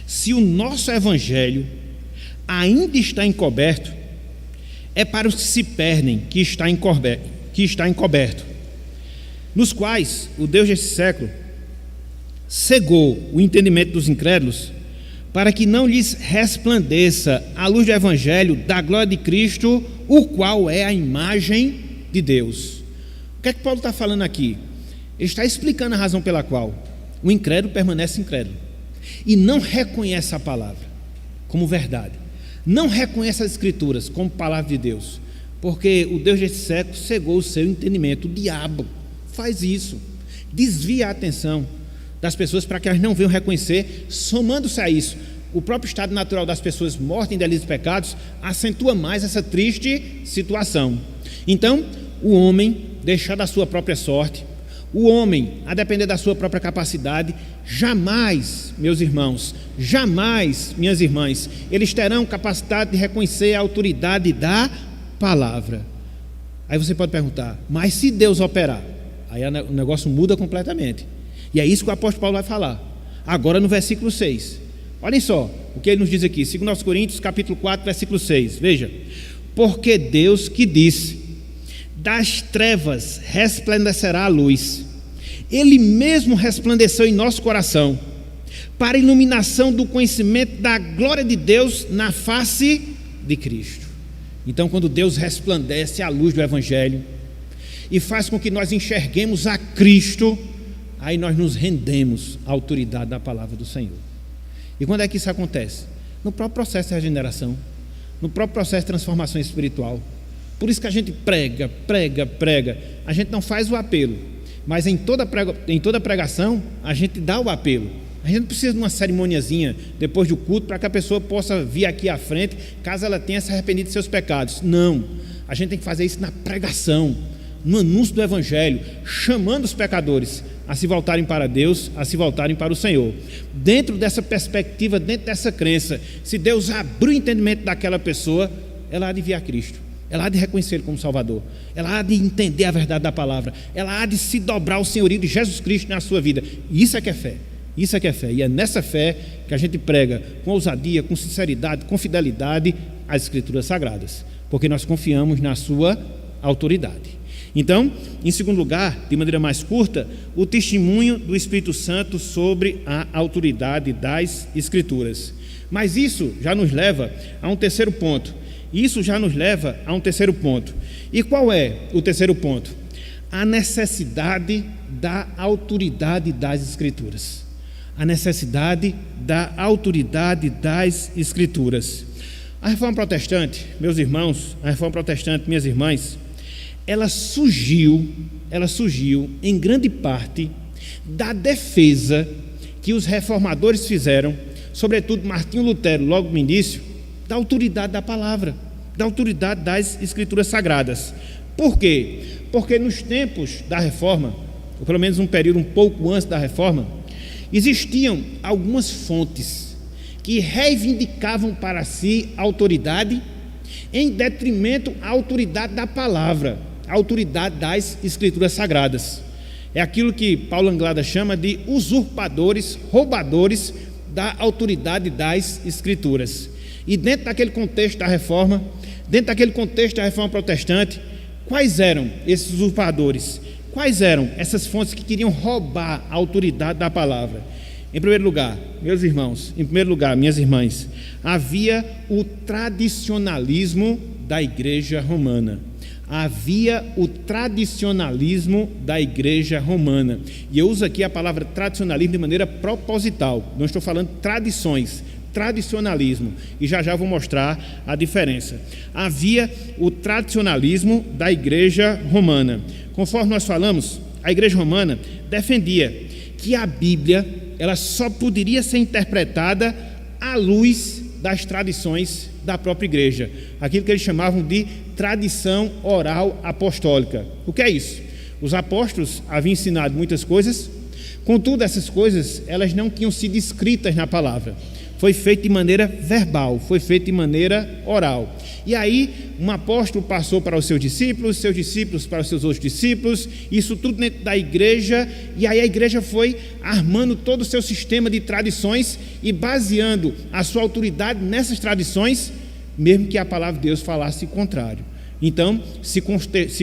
se o nosso evangelho ainda está encoberto, é para os que se perdem que está encoberto, nos quais o Deus desse século cegou o entendimento dos incrédulos, para que não lhes resplandeça a luz do evangelho da glória de Cristo, o qual é a imagem de Deus. O que é que Paulo está falando aqui? Ele está explicando a razão pela qual o incrédulo permanece incrédulo e não reconhece a palavra como verdade, não reconhece as Escrituras como palavra de Deus, porque o Deus desse século cegou o seu entendimento. O diabo faz isso, desvia a atenção das pessoas para que elas não venham reconhecer. Somando-se a isso, o próprio estado natural das pessoas mortas em delitos e pecados acentua mais essa triste situação. Então, o homem, deixado à sua própria sorte, o homem, a depender da sua própria capacidade, jamais, meus irmãos, jamais, minhas irmãs, eles terão capacidade de reconhecer a autoridade da palavra. Aí você pode perguntar, mas se Deus operar? Aí o negócio muda completamente. E é isso que o apóstolo Paulo vai falar, agora no versículo 6. Olhem só o que ele nos diz aqui, 2 Coríntios, capítulo 4, versículo 6. Veja, porque Deus que disse, das trevas resplandecerá a luz, Ele mesmo resplandeceu em nosso coração, para a iluminação do conhecimento da glória de Deus na face de Cristo. Então, quando Deus resplandece a luz do Evangelho e faz com que nós enxerguemos a Cristo, aí nós nos rendemos à autoridade da palavra do Senhor. E quando é que isso acontece? No próprio processo de regeneração, no próprio processo de transformação espiritual. Por isso que a gente prega. A gente não faz o apelo, mas em toda pregação a gente dá o apelo. A gente não precisa de uma cerimoniazinha depois do culto para que a pessoa possa vir aqui à frente, caso ela tenha se arrependido de seus pecados. Não, a gente tem que fazer isso na pregação, no anúncio do Evangelho, chamando os pecadores a se voltarem para Deus, a se voltarem para o Senhor. Dentro dessa perspectiva, dentro dessa crença, se Deus abrir o entendimento daquela pessoa, ela há de vir a Cristo, ela há de reconhecer Ele como Salvador, ela há de entender a verdade da palavra, ela há de se dobrar ao senhorio de Jesus Cristo na sua vida. Isso é que é fé. Isso é que é fé, e é nessa fé que a gente prega com ousadia, com sinceridade, com fidelidade as Escrituras Sagradas, porque nós confiamos na sua autoridade. Então, em segundo lugar, de maneira mais curta, o testemunho do Espírito Santo sobre a autoridade das Escrituras. Mas isso já nos leva a um terceiro ponto. E qual é o terceiro ponto? A necessidade da autoridade das Escrituras. A necessidade da autoridade das Escrituras. A Reforma Protestante, meus irmãos, minhas irmãs, ela surgiu em grande parte da defesa que os reformadores fizeram, sobretudo Martinho Lutero, logo no início, da autoridade da palavra, da autoridade das Escrituras Sagradas. Por quê? Porque nos tempos da Reforma, ou pelo menos um período um pouco antes da Reforma, existiam algumas fontes que reivindicavam para si a autoridade em detrimento à autoridade da palavra, a autoridade das Escrituras Sagradas. É aquilo que Paulo Anglada chama de usurpadores, roubadores da autoridade das Escrituras. E dentro daquele contexto da Reforma, dentro daquele contexto da Reforma Protestante, quais eram esses usurpadores? Quais eram essas fontes que queriam roubar a autoridade da palavra? Em primeiro lugar, meus irmãos, minhas irmãs, havia o tradicionalismo da Igreja Romana. E eu uso aqui a palavra tradicionalismo de maneira proposital. Não estou falando tradições, tradicionalismo. E já vou mostrar a diferença. Havia o tradicionalismo da Igreja Romana. Conforme nós falamos, a Igreja Romana defendia que a Bíblia ela só poderia ser interpretada à luz das tradições da própria igreja, aquilo que eles chamavam de tradição oral apostólica. O que é isso? Os apóstolos haviam ensinado muitas coisas, contudo essas coisas elas não tinham sido escritas na palavra. Foi feito de maneira verbal, foi feito de maneira oral. E aí, um apóstolo passou para os seus discípulos para os seus outros discípulos, isso tudo dentro da igreja, e aí a igreja foi armando todo o seu sistema de tradições e baseando a sua autoridade nessas tradições, mesmo que a palavra de Deus falasse o contrário. Então, se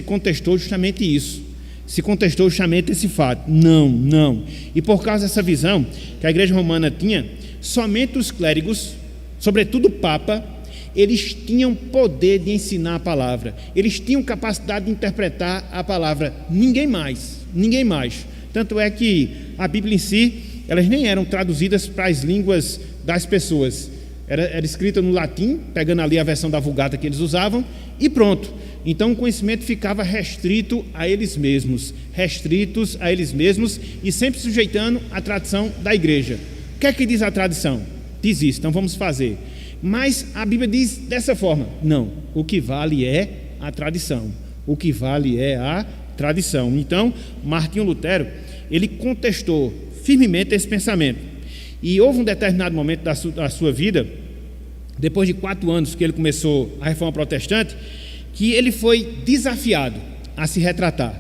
contestou justamente isso, se contestou justamente esse fato. Não. E por causa dessa visão que a igreja romana tinha, somente os clérigos, sobretudo o Papa, eles tinham poder de ensinar a palavra, eles tinham capacidade de interpretar a palavra, ninguém mais. Tanto é que a Bíblia em si, elas nem eram traduzidas para as línguas das pessoas, era escrita no latim, pegando ali a versão da Vulgata que eles usavam, e pronto. Então o conhecimento ficava restritos a eles mesmos, e sempre sujeitando à tradição da igreja. O que é que diz a tradição? Diz isso, então vamos fazer. Mas a Bíblia diz dessa forma: não, o que vale é a tradição. Então, Martinho Lutero, ele contestou firmemente esse pensamento. E houve um determinado momento da sua vida, depois de 4 anos que ele começou a Reforma Protestante, que ele foi desafiado a se retratar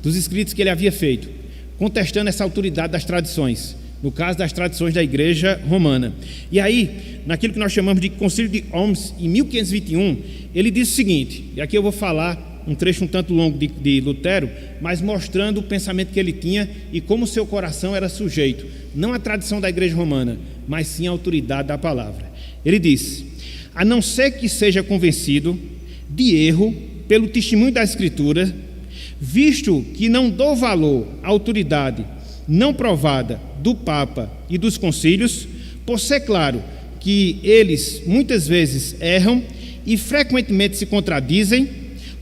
dos escritos que ele havia feito, contestando essa autoridade das tradições, no caso das tradições da Igreja Romana. E aí, naquilo que nós chamamos de Concílio de Worms, em 1521, ele diz o seguinte, e aqui eu vou falar um trecho um tanto longo de Lutero, mas mostrando o pensamento que ele tinha e como o seu coração era sujeito, não à tradição da Igreja Romana, mas sim à autoridade da palavra. Ele diz: a não ser que seja convencido de erro pelo testemunho da Escritura, visto que não dou valor à autoridade não provada do Papa e dos concílios, por ser claro que eles muitas vezes erram e frequentemente se contradizem,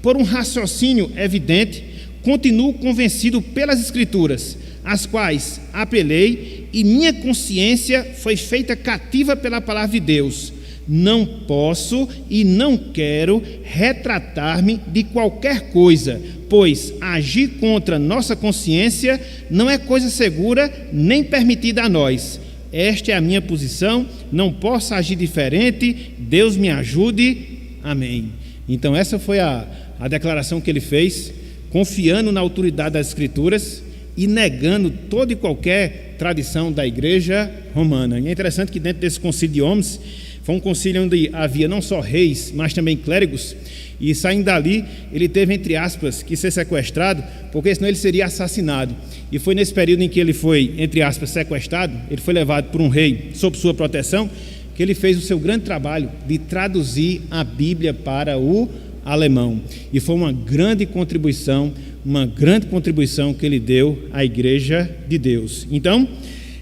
por um raciocínio evidente, continuo convencido pelas Escrituras, às quais apelei, e minha consciência foi feita cativa pela palavra de Deus. não posso e não quero retratar-me de qualquer coisa, pois agir contra nossa consciência não é coisa segura nem permitida a nós. Esta é a minha posição, não posso agir diferente, Deus me ajude, amém. Então essa foi a declaração que ele fez, confiando na autoridade das Escrituras e negando toda e qualquer tradição da igreja romana. E é interessante que dentro desse concílio de homens, foi um concílio onde havia não só reis, mas também clérigos, e saindo dali, ele teve, entre aspas, que ser sequestrado, porque senão ele seria assassinado. E foi nesse período em que ele foi, entre aspas, sequestrado, ele foi levado por um rei sob sua proteção, que ele fez o seu grande trabalho de traduzir a Bíblia para o alemão. E foi uma grande contribuição que ele deu à Igreja de Deus. Então,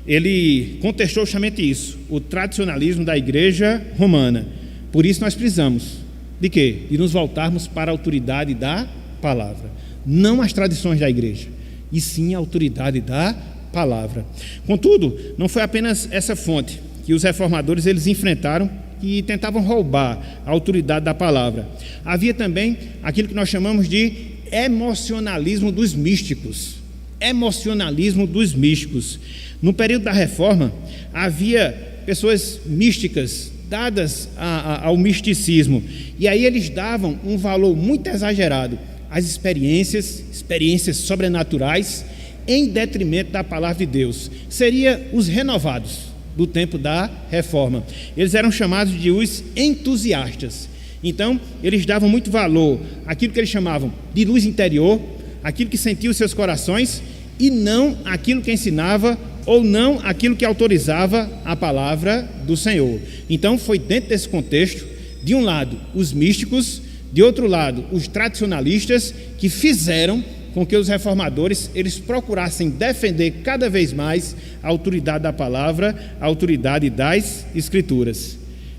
ele contestou justamente isso, o tradicionalismo da Igreja romana. Por isso nós precisamos de quê? De nos voltarmos para a autoridade da palavra, não as tradições da igreja, e sim a autoridade da palavra. Contudo, não foi apenas essa fonte que os reformadores eles enfrentaram e tentavam roubar a autoridade da palavra. Havia também aquilo que nós chamamos de emocionalismo dos místicos. Emocionalismo dos místicos. No período da Reforma, havia pessoas místicas dadas ao misticismo, e aí eles davam um valor muito exagerado às experiências sobrenaturais, em detrimento da palavra de Deus. Seria os renovados do tempo da Reforma. Eles eram chamados de os entusiastas. Então, eles davam muito valor àquilo que eles chamavam de luz interior, aquilo que sentia os seus corações, e não aquilo que ensinava, ou não aquilo que autorizava a palavra do Senhor. Então foi dentro desse contexto, de um lado os místicos, de outro lado os tradicionalistas, que fizeram com que os reformadores eles procurassem defender cada vez mais a autoridade da palavra, a autoridade das Escrituras.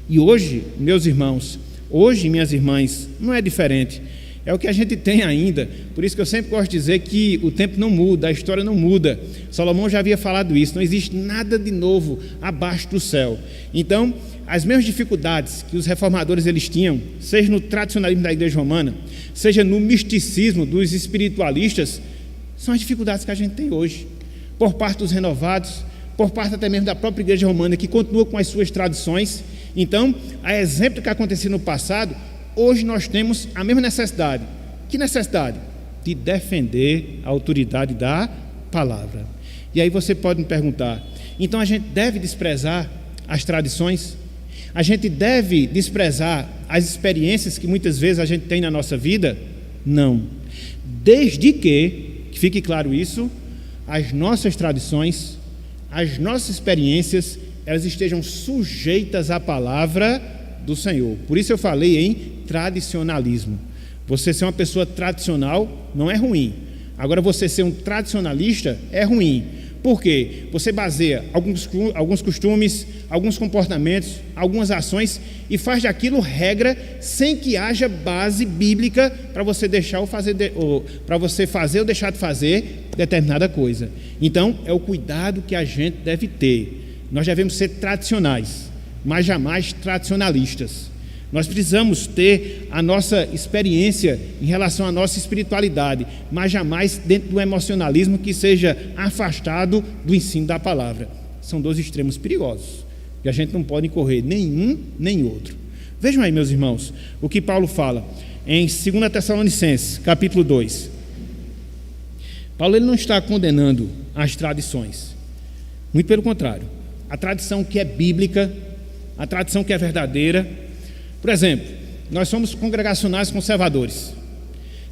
E hoje, meus irmãos, hoje, minhas irmãs, não é diferente. É o que a gente tem ainda. Por isso que eu sempre gosto de dizer que o tempo não muda, a história não muda. Salomão já havia falado isso, não existe nada de novo abaixo do céu. Então, as mesmas dificuldades que os reformadores eles tinham, seja no tradicionalismo da igreja romana, seja no misticismo dos espiritualistas, são as dificuldades que a gente tem hoje, por parte dos renovados, por parte até mesmo da própria igreja romana, que continua com as suas tradições. Então, a exemplo do que aconteceu no passado, hoje nós temos a mesma necessidade. Que necessidade? De defender a autoridade da palavra. E aí você pode me perguntar, então a gente deve desprezar as tradições? A gente deve desprezar as experiências que muitas vezes a gente tem na nossa vida? Não. Desde que fique claro isso, as nossas tradições, as nossas experiências, elas estejam sujeitas à palavra do Senhor. Por isso eu falei em tradicionalismo. Você ser uma pessoa tradicional não é ruim. Agora, você ser um tradicionalista é ruim. Por quê? Você baseia alguns costumes, alguns comportamentos, algumas ações e faz daquilo regra sem que haja base bíblica para você deixar para você fazer ou deixar de fazer determinada coisa. Então, é o cuidado que a gente deve ter. Nós devemos ser tradicionais, mas jamais tradicionalistas. Nós precisamos ter a nossa experiência em relação à nossa espiritualidade, mas jamais dentro do emocionalismo que seja afastado do ensino da palavra. São dois extremos perigosos, que a gente não pode correr nenhum nem outro. Vejam aí, meus irmãos, o que Paulo fala em 2 Tessalonicenses, capítulo 2. Paulo ele não está condenando as tradições, muito pelo contrário. A tradição que é bíblica, a tradição que é verdadeira. Por exemplo, nós somos congregacionais conservadores.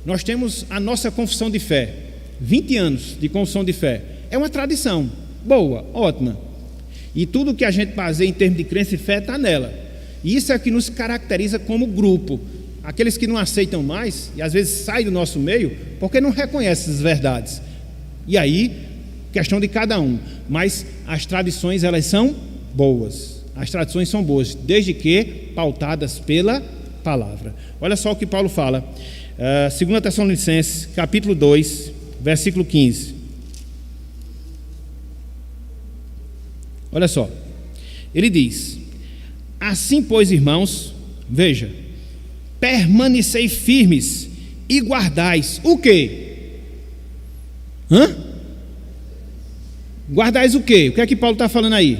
Nós temos a nossa confissão de fé, 20 anos de confissão de fé. É uma tradição boa, ótima. E tudo que a gente baseia em termos de crença e fé está nela. E isso é o que nos caracteriza como grupo. Aqueles que não aceitam mais, e às vezes saem do nosso meio, porque não reconhecem as verdades. E aí, questão de cada um. Mas as tradições, elas são boas. As tradições são boas, desde que pautadas pela palavra. Olha só o que Paulo fala, 2 Tessalonicenses, capítulo 2, versículo 15. Olha só, ele diz: Assim, pois, irmãos, veja, permanecei firmes e guardais o quê? Guardais o quê? O que é que Paulo está falando aí?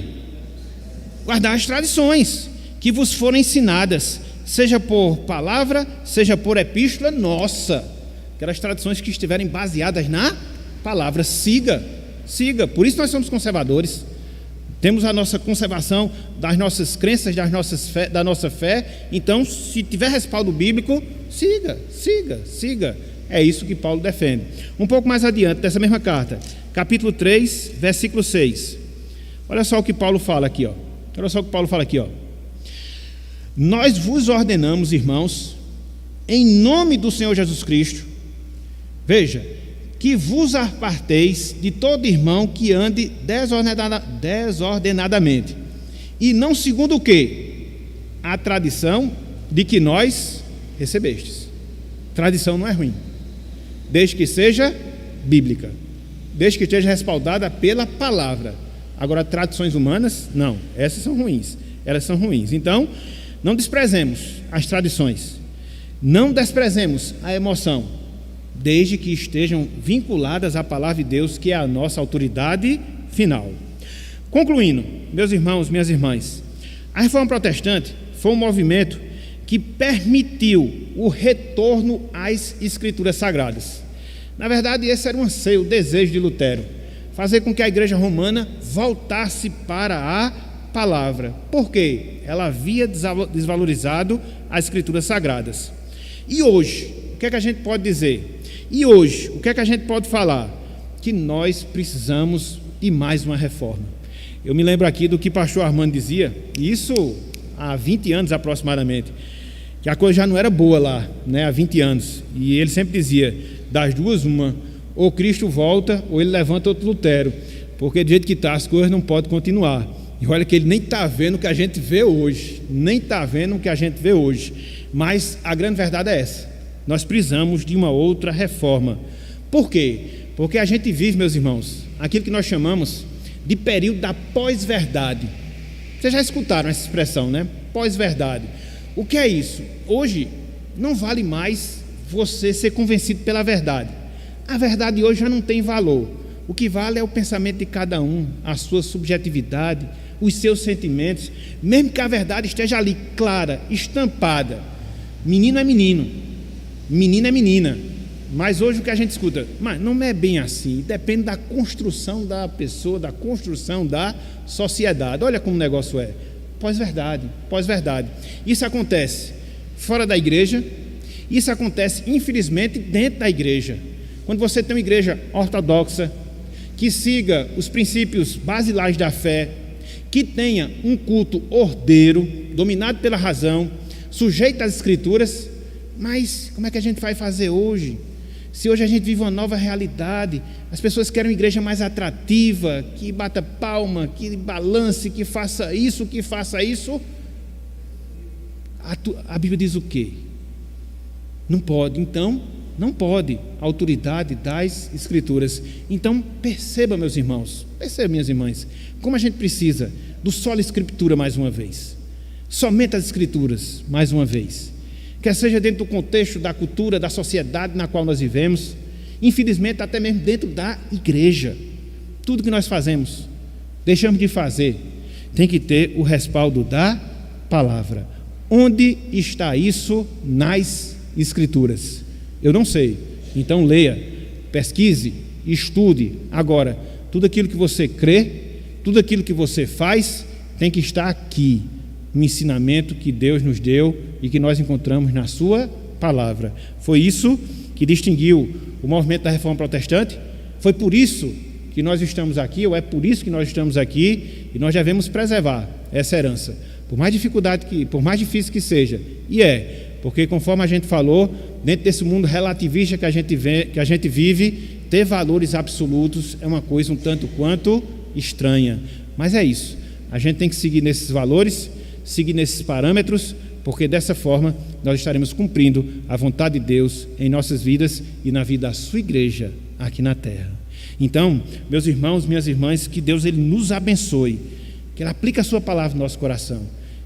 Guardar as tradições que vos foram ensinadas, seja por palavra, seja por epístola nossa, aquelas tradições que estiverem baseadas na palavra. Siga. Por isso nós somos conservadores. Temos a nossa conservação das nossas crenças, da nossa fé. Então, se tiver respaldo bíblico, siga. É isso que Paulo defende. Um pouco mais adiante dessa mesma carta, capítulo 3, versículo 6. Olha só o que Paulo fala aqui, ó. Nós vos ordenamos, irmãos, em nome do Senhor Jesus Cristo, veja, que vos aparteis de todo irmão que ande desordenadamente, e não segundo o quê? A tradição de que nós recebestes. Tradição não é ruim, desde que seja bíblica, desde que esteja respaldada pela palavra. Agora, tradições humanas, não, essas são ruins, elas são ruins. Então, não desprezemos as tradições, não desprezemos a emoção, desde que estejam vinculadas à palavra de Deus, que é a nossa autoridade final. Concluindo, meus irmãos, minhas irmãs, a Reforma Protestante foi um movimento que permitiu o retorno às Escrituras Sagradas. Na verdade, esse era um anseio, o desejo de Lutero, fazer com que a Igreja Romana voltasse para a palavra. Por quê? Ela havia desvalorizado as Escrituras Sagradas. E hoje, o que é que a gente pode dizer? E hoje, o que é que a gente pode falar? Que nós precisamos de mais uma reforma. Eu me lembro aqui do que o pastor Armando dizia, isso há 20 anos aproximadamente, que a coisa já não era boa lá, né, há 20 anos. E ele sempre dizia, das duas, uma, ou Cristo volta, ou ele levanta outro Lutero, porque do jeito que está, as coisas não podem continuar. E olha que ele nem está vendo o que a gente vê hoje, mas a grande verdade é essa: nós precisamos de uma outra reforma. Por quê? Porque a gente vive, meus irmãos, aquilo que nós chamamos de período da pós-verdade. Vocês já escutaram essa expressão, né? Pós-verdade. O que é isso? Hoje não vale mais você ser convencido pela verdade. A verdade hoje já não tem valor. O que vale é o pensamento de cada um, a sua subjetividade, os seus sentimentos, mesmo que a verdade esteja ali, clara, estampada. Menino é menino, menina é menina. Mas hoje o que a gente escuta, mas não é bem assim, depende da construção da pessoa, da construção da sociedade. Olha como o negócio é. Pós-verdade. Isso acontece fora da igreja, isso acontece, infelizmente, dentro da igreja. Quando você tem uma igreja ortodoxa, que siga os princípios basilares da fé, que tenha um culto ordeiro, dominado pela razão, sujeito às escrituras, mas como é que a gente vai fazer hoje? Se hoje a gente vive uma nova realidade, as pessoas querem uma igreja mais atrativa, que bata palma, que balance, que faça isso, a Bíblia diz o quê? Não pode, então, não pode a autoridade das Escrituras. Então, perceba, meus irmãos, perceba, minhas irmãs, como a gente precisa do solo Escritura mais uma vez, somente as Escrituras mais uma vez, quer seja dentro do contexto da cultura, da sociedade na qual nós vivemos, infelizmente até mesmo dentro da igreja. Tudo que nós fazemos, deixamos de fazer, tem que ter o respaldo da palavra. Onde está isso nas Escrituras? Eu não sei, então leia, pesquise, estude. Agora, tudo aquilo que você crê, tudo aquilo que você faz, tem que estar aqui, no ensinamento que Deus nos deu e que nós encontramos na sua palavra. Foi isso que distinguiu o movimento da Reforma Protestante, foi por isso que nós estamos aqui, ou é por isso que nós estamos aqui, e nós devemos preservar essa herança, por mais difícil que seja, porque conforme a gente falou, dentro desse mundo relativista que a gente vive, ter valores absolutos é uma coisa um tanto quanto estranha, mas é isso, a gente tem que seguir nesses valores, seguir nesses parâmetros, porque dessa forma nós estaremos cumprindo a vontade de Deus em nossas vidas e na vida da sua igreja aqui na terra. Então, meus irmãos, minhas irmãs, que Deus ele nos abençoe, que Ele aplique a sua palavra no nosso coração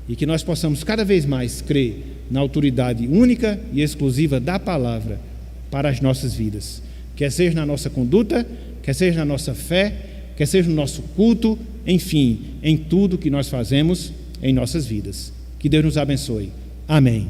e que nós possamos cada vez mais crer na autoridade única e exclusiva da palavra para as nossas vidas, quer seja na nossa conduta, quer seja na nossa fé, quer seja no nosso culto, enfim, em tudo que nós fazemos em nossas vidas. Que Deus nos abençoe. Amém.